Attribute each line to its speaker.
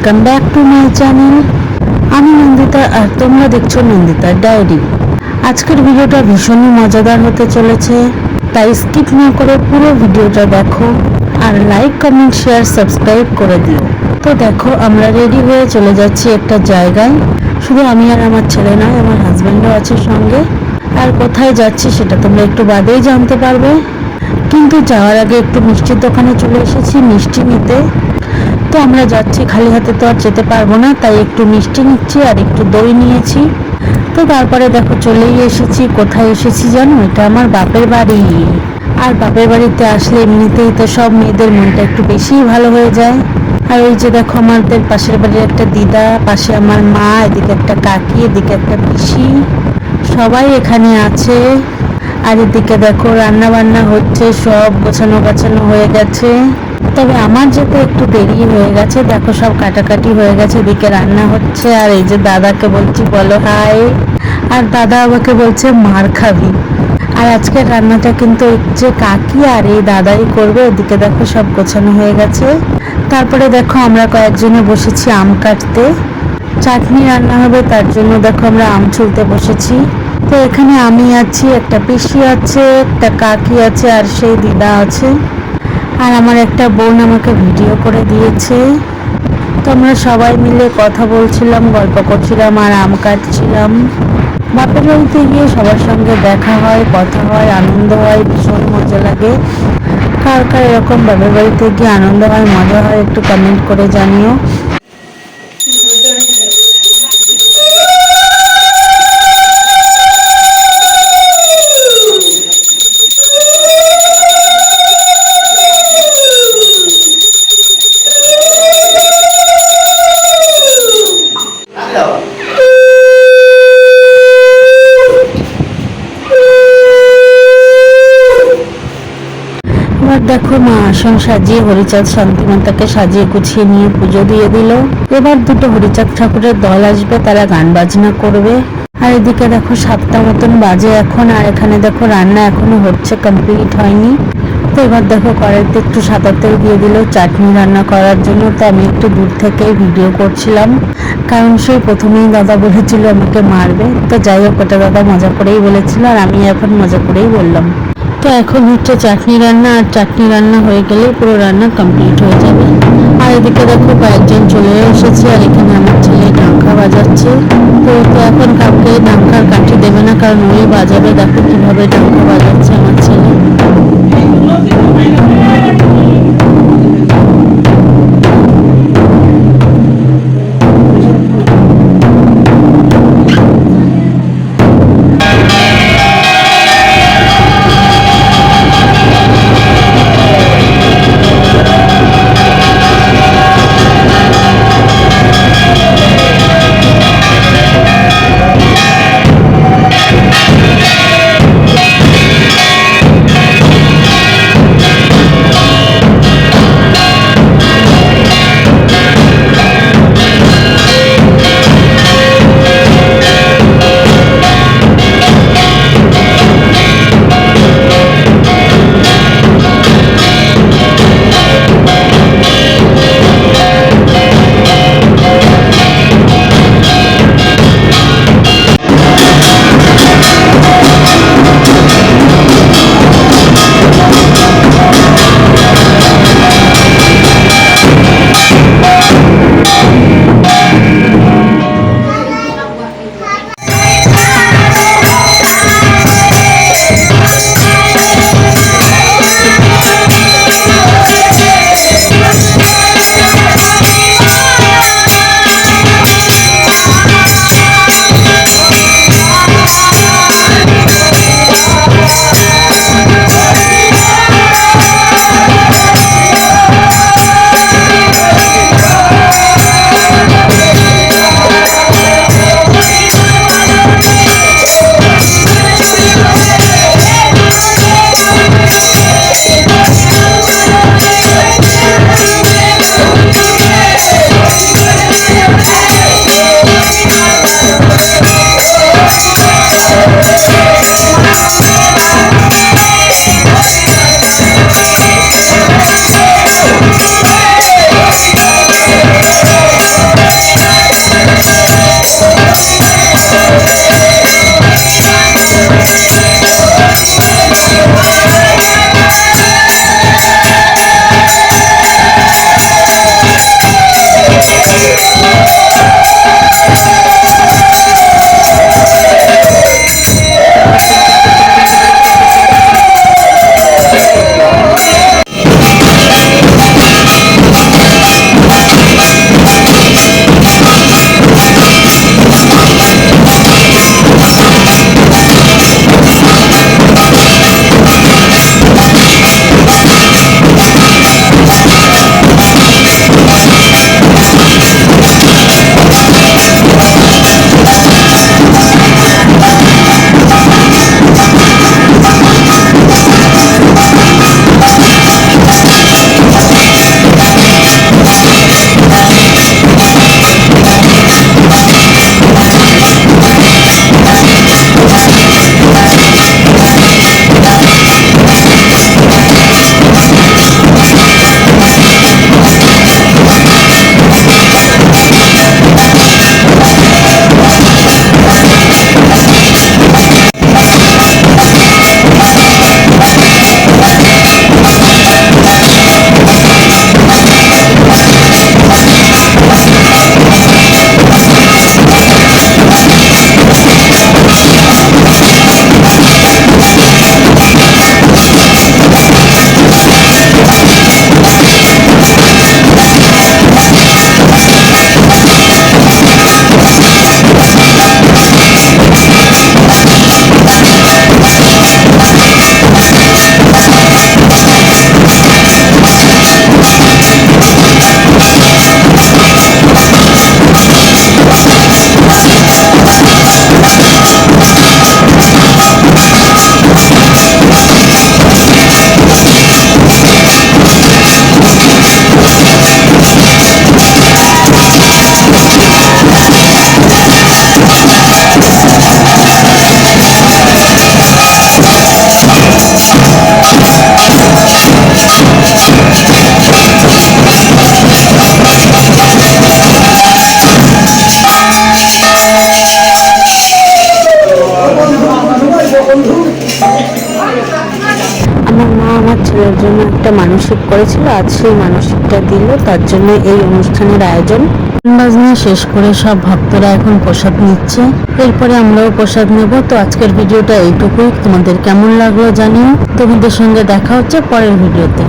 Speaker 1: Welcome back to my channel. আমি নন্দিতা আর তোমরা দেখছো নন্দিতার ডায়েরি। আজকের ভিডিওটা ভীষণই মজাদার হতে চলেছে, তাই স্কিপ না করে পুরো ভিডিওটা দেখো আর লাইক কমেন্ট শেয়ার সাবস্ক্রাইব করে দিও। তো দেখো, আমরা রেডি হয়ে চলে যাচ্ছি একটা জায়গায়। শুধু আমি আর আমার ছেলে নয়, আমার হাজব্যান্ডও আছে সঙ্গে। আর কোথায় যাচ্ছি সেটা তোমরা একটু বাদেই জানতে পারবে। কিন্তু যাওয়ার আগে একটু মিষ্টির দোকানে চলে এসেছি মিষ্টি নিতে। তো আমরা যাচ্ছি, খালি হাতে তো আর যেতে পারবো না, তাই একটু মিষ্টি নিচ্ছি আর একটু দই নিয়েছি। তো তারপরে দেখো চলেই এসেছি। কোথায় এসেছি জানো? এটা আমার বাপের বাড়ি। আর বাপের বাড়িতে আসলে এমনিতেই তো সব মেয়েদের মনটা একটু বেশিই ভালো হয়ে যায়। আর ওই যে দেখো, আমাদের পাশের বাড়ির একটা দিদা, পাশে আমার মা, এদিকে একটা কাকি, এদিকে একটা পিসি, সবাই এখানে আছে। আর এদিকে দেখো রান্না বান্না হচ্ছে, সব গোছানো গাছানো হয়ে গেছে। তবে আমার যেতে একটু দেরি হয়ে গেছে। দেখো সব কাটাকাটি হয়ে গেছে, এদিকে রান্না হচ্ছে। আর এই যে দাদাকে বলছি বলো হাই, আর দাদা আমাকে বলছে মার খাবি। আর আজকের রান্নাটা কিন্তু যে কাকি আর এই দাদাই করবে। এদিকে দেখো সব গোছানো হয়ে গেছে। তারপরে দেখো আমরা কয়েকজনে বসেছি আম কাটতে। চাটনি রান্না হবে, তার জন্য দেখো আমরা আম ছুলতে বসেছি। তো এখানে আমি আছি, একটা পিসি আছে, একটা কাকি আছে, আর সেই দিদা আছে। আর আমার একটা বোন আমাকে ভিডিও করে দিয়েছে। তো আমরা সবাই মিলে কথা বলছিলাম, গল্প করছিলাম আর আম কাটছিলাম। বাপের বাড়িতে গিয়ে সবার সঙ্গে দেখা হয়, কথা হয়, আনন্দ হয়, ভীষণ মজা লাগে। কার কার এরকম বাপের বাড়িতে গিয়ে আনন্দ হয়, মজা হয়, একটু কমেন্ট করে জানিও। এবার দেখো মা আসন সাজিয়ে হরিচাঁদ শান্তিমাতাকে সাজিয়ে গুছিয়ে নিয়ে পুজো দিয়ে দিল। এবার দুটো হরিচাঁদ ঠাকুরের দল আসবে, তারা গান বাজনা করবে। আর এদিকে দেখো 7টা মতন বাজে এখন। আর এখানে দেখো রান্না এখনো হচ্ছে, কমপ্লিট হয়নি। তো এবার দেখো কড়াইতে একটু সাদা তেল দিয়ে দিল চাটনি রান্না করার জন্য। তো আমি একটু দূর থেকেই ভিডিও করছিলাম, কারণ সেই প্রথমেই দাদা বলেছিল আমাকে মারবে। তো যাই হোক, ওটা দাদা মজা করেই বলেছিল আর আমি এখন মজা করেই বললাম। তো এখন হচ্ছে চাটনি রান্না, আর চাটনি রান্না হয়ে গেলে পুরো রান্না কমপ্লিট হয়ে যাবে। আর এদিকে দেখো কয়েকজন চলে এসেছে, আর এখানে আমার ছেলে ডাঙ্কা বাজাচ্ছে। তো এখন কাউকে ডাঙ্কার কাঠি দেবে না, কারণ ওই বাজাবে। দেখো কিভাবে ডাঙ্কা বাজাচ্ছে আমার ছেলে। আমার মা আমার ছেলের জন্য একটা মানসিক করেছিল, আজ সেই মানসিকটা দিল, তার জন্য এই অনুষ্ঠানের আয়োজন। বাজনা শেষ করে সব ভক্তরা এখন প্রসাদ নিচ্ছে, এরপরে আমরাও প্রসাদ নেব। তো আজকের ভিডিওটা এইটুকুই, তোমাদের কেমন লাগলো জানিও। তোমাদের সঙ্গে দেখা হচ্ছে পরের ভিডিওতে।